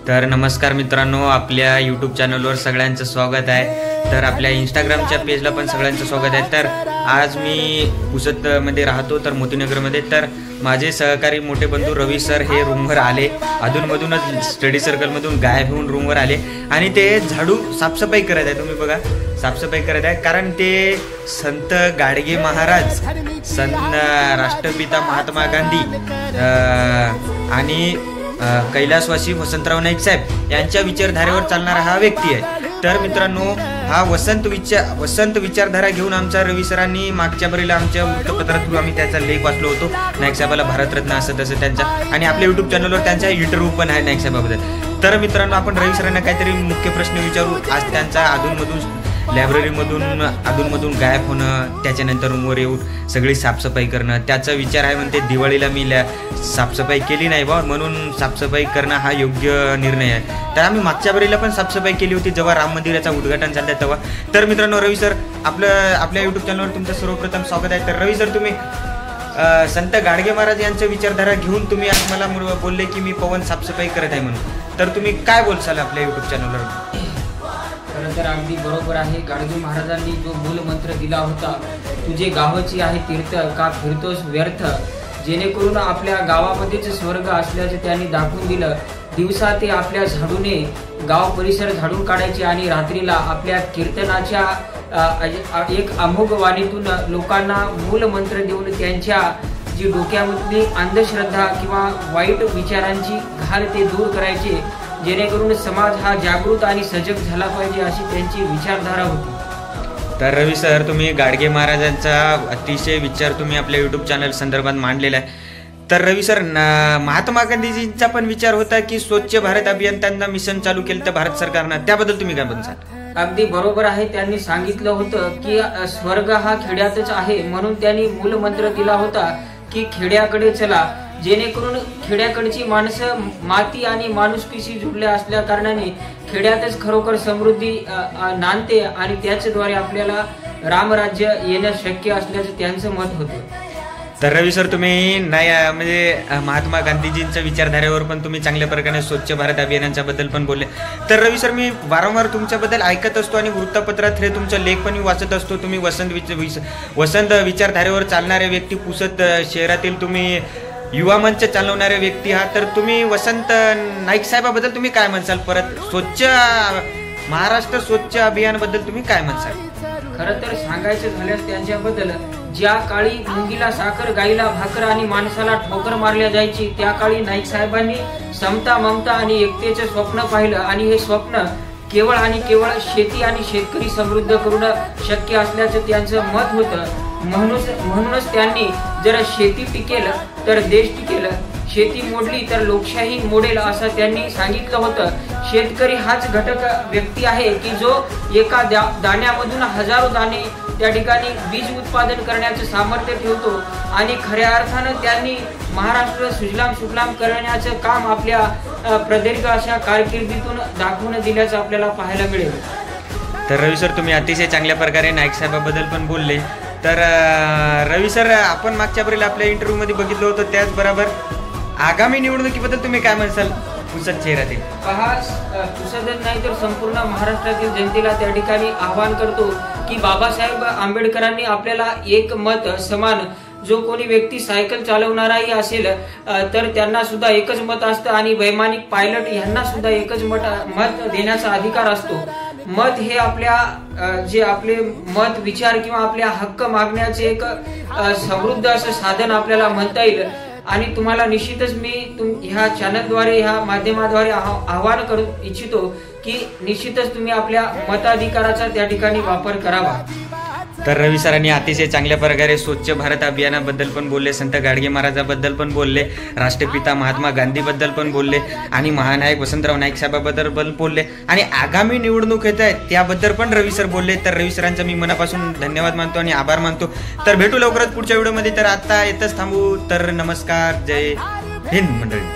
तर नमस्कार मित्रांनो, आपल्या यूट्यूब चॅनलवर सगळ्यांचं स्वागत आहे। तर आपल्या इंस्टाग्रामच्या पेजला पण सगळ्यांचं स्वागत आहे। तर आज मी पुसदमध्ये राहतो, तर मोतीनगरमध्ये। तर माझे सहकारी मोठे बंधू रवी सर हे रूमवर आले, अधूनमधूनच स्टडी सर्कलमधून गायब होऊन रूमवर आले आणि ते झाडू साफसफाई करत आहे। तुम्ही बघा, साफसफाई करत आहे, कारण ते संत गाडगे महाराज, संत राष्ट्रपिता महात्मा गांधी आणि कैलासवासी वसंतराव नाईक साहेब यांच्या विचारधारेवर चालणारा हा व्यक्ती आहे। तर मित्रांनो, हा वसंत विचारधारा घेऊन आमच्या रवी सरांनी मागच्या बरीला आमच्या वृत्तपत्रातून आम्ही त्याचा लेख वाचलो होतो, नाईक साहेबाला भारतरत्न असं तसं त्यांचा, आणि आपल्या यूट्यूब चॅनलवर त्यांचा इंटरव्ह्यू पण आहे नाईक साहेबाबद्दल। तर मित्रांनो, आपण रवी सरांना काहीतरी मुख्य प्रश्न विचारू। आज त्यांचा लायब्ररीमधून गायब होणं, त्याच्यानंतर रूमवर येऊन सगळी साफसफाई करणं, त्याचा विचार आहे म्हणते दिवाळीला मी साफसफाई केली नाही बा, म्हणून साफसफाई करणं हा योग्य निर्णय आहे। तर आम्ही मागच्या बरीला पण साफसफाई केली होती जेव्हा राम मंदिराचं उद्घाटन झालं तेव्हा। तर मित्रांनो, रवी सर आपल्या यूट्यूब चॅनलवर तुमचं सर्वप्रथम स्वागत आहे। तर रवी सर, तुम्ही संत गाडगे महाराज यांचं विचारधारा घेऊन तुम्ही आज मला बोलले की मी पवन साफसफाई करत आहे म्हणून, तर तुम्ही काय बोलसाल आपल्या यूट्यूब चॅनलवर? खरं तर अगदी बरोबर आहे। गाडगे महाराजांनी जो मूल मंत्र दिला होता, तुझे गावाची आहे तीर्थ का फिरतोस व्यर्थ, जेणेकरून आपल्या गावामध्येच स्वर्ग असल्याचे त्यांनी दाखवून दिलं। दिवसा ते आपल्या झाडूने गाव परिसर झाडून काढायचे आणि रात्रीला आपल्या कीर्तनाच्या एक अमोघ वाणीतून लोकांना मूल मंत्र देऊन त्यांच्या जी डोक्यामधली अंधश्रद्धा किंवा वाईट विचारांची घाण ते दूर करायचे, जेणेकरून समाज हा जागृत आणि सजग झाला पाहिजे, अशी त्यांची विचारधारा होती। तर रवी सर, तुम्ही गाडगे महाराजांचा अतिशय विचार तुम्ही आपल्या यूट्यूब चॅनल संदर्भात मांडलेला आहे। तर रवी सर, महात्मा गांधीजींचा पण विचार होता की स्वच्छ भारत अभियान त्यांना मिशन चालू केलं तर भारत सरकारनं, त्याबद्दल तुम्ही काय बोलसाल? अगदी बरोबर आहे। त्यांनी सांगितलं होतं की स्वर्ग हा खेड्यातच आहे, म्हणून त्यांनी मूलमंत्र दिला होता की खेड्याकडे चला, जेणेकरून खेड्याकडची माणसं माती आणि माणुसकीशी जुडल्या असल्या कारणाने खेड्यातच खरोखर समृद्धी नांदते आणि त्याच्याद्वारे आपल्याला रामराज्य येणं शक्य असल्याचं त्यांचं मत होतं। तर रवी सर, तुम्ही महात्मा गांधीजींच्या विचारधारेवर पण तुम्ही चांगल्या प्रकारे स्वच्छ भारत अभियानाच्या बद्दल पण बोलले। तर रवी सर, मी वारंवार तुमच्याबद्दल ऐकत असतो आणि वृत्तपत्रात हे तुमचा लेख पण मी वाचत असतो। तुम्ही वसंत विचारधारेवर चालणारे व्यक्ती, पुसद शहरातील तुम्ही युवा मंच चालवणारे व्यक्ती आहात। तर तुम्ही वसंत नाईक साहेबाबद्दल तुम्ही काय म्हणसाल? परत महाराष्ट्र स्वच्छ अभियानाबद्दल तुम्ही काय म्हणसाल? खरं तर सांगायचं झाल्यास त्यांच्याबद्दल, ज्या काळी मुंगीला साखर, गाईला भाकर आणि माणसाला ठोकर मारल्या जायची, त्या काळी नाईक साहेबांनी समता, ममता आणि एकतेचे स्वप्न पाहिलं, आणि हे स्वप्न केवळ आणि केवळ शेती आणि शेतकरी समृद्ध करणं शक्य असल्याचं त्यांचं मत होतं। म्हणूनच त्यांनी जर शेती टिकेल तर देश टिकेल, शेती मोडली तर लोकशाही मोडेल, असं त्यांनी सांगितलं होतं। शेतकरी हाच घटक व्यक्ती आहे की जो एका दाण्यामधून हजारो दाणे त्या ठिकाणी बीज उत्पादन करण्याचं सामर्थ्य ठेवतो, आणि खऱ्या अर्थानं त्यांनी महाराष्ट्र सुजलाम सुफलाम करण्याचं काम आपल्या प्रदीर्घ अशा कारकिर्दीतून दाखवून दिल्याचं आपल्याला पाहायला मिळेल। तर रवी सर, तुम्ही अतिशय चांगल्या प्रकारे नाईक साहेबाबद्दल पण बोलले। तर रवी सर, आपण मागच्या बरीला आपल्या इंटरव्ह्यूमध्ये बघितलं होतं, त्याचबरोबर आगामी निवडणुकीबद्दल तुम्ही काय म्हणसाल पुसद शहरातील? पुसदच नाही तर संपूर्ण महाराष्ट्रातील जनतेला त्या ठिकाणी आवाहन करतो की बाबासाहेब आंबेडकरांनी आपल्याला एक मत समान, जो कोणी व्यक्ती सायकल चालवणाराही असेल तर त्यांना सुद्धा एकच मत असतं, आणि वैमानिक पायलट यांना सुद्धा एकच मत देण्याचा अधिकार असतो। मत हे जे आपले मत, विचार किंवा आपल्या हक्क मागण्याचे एक समृद्ध असं साधन आपल्याला म्हणता येईल। आणि तुम्हाला निश्चितच मी ह्या चॅनलद्वारे, ह्या माध्यमाद्वारे आवाहन करू इच्छितो की निश्चितच तुम्ही आपल्या मताधिकाराचा त्या ठिकाणी वापर करावा। तर रवी सरांनी अतिशय चांगल्या प्रकारे स्वच्छ भारत अभियानाबद्दल पण बोलले, संत गाडगे महाराजाबद्दल पण बोलले, राष्ट्रपिता महात्मा गांधीबद्दल पण बोलले, आणि महानायक वसंतराव नाईक साहेबाबद्दल पण बोलले, आणि आगामी निवडणूक येत आहे त्याबद्दल पण रवी सर बोलले। तर रवी सरांचा मी मनापासून धन्यवाद मानतो आणि आभार मानतो। तर भेटू लवकरच पुढच्या व्हिडिओमध्ये। तर आता येतच थांबू। तर नमस्कार, जय हिंद मंडळी।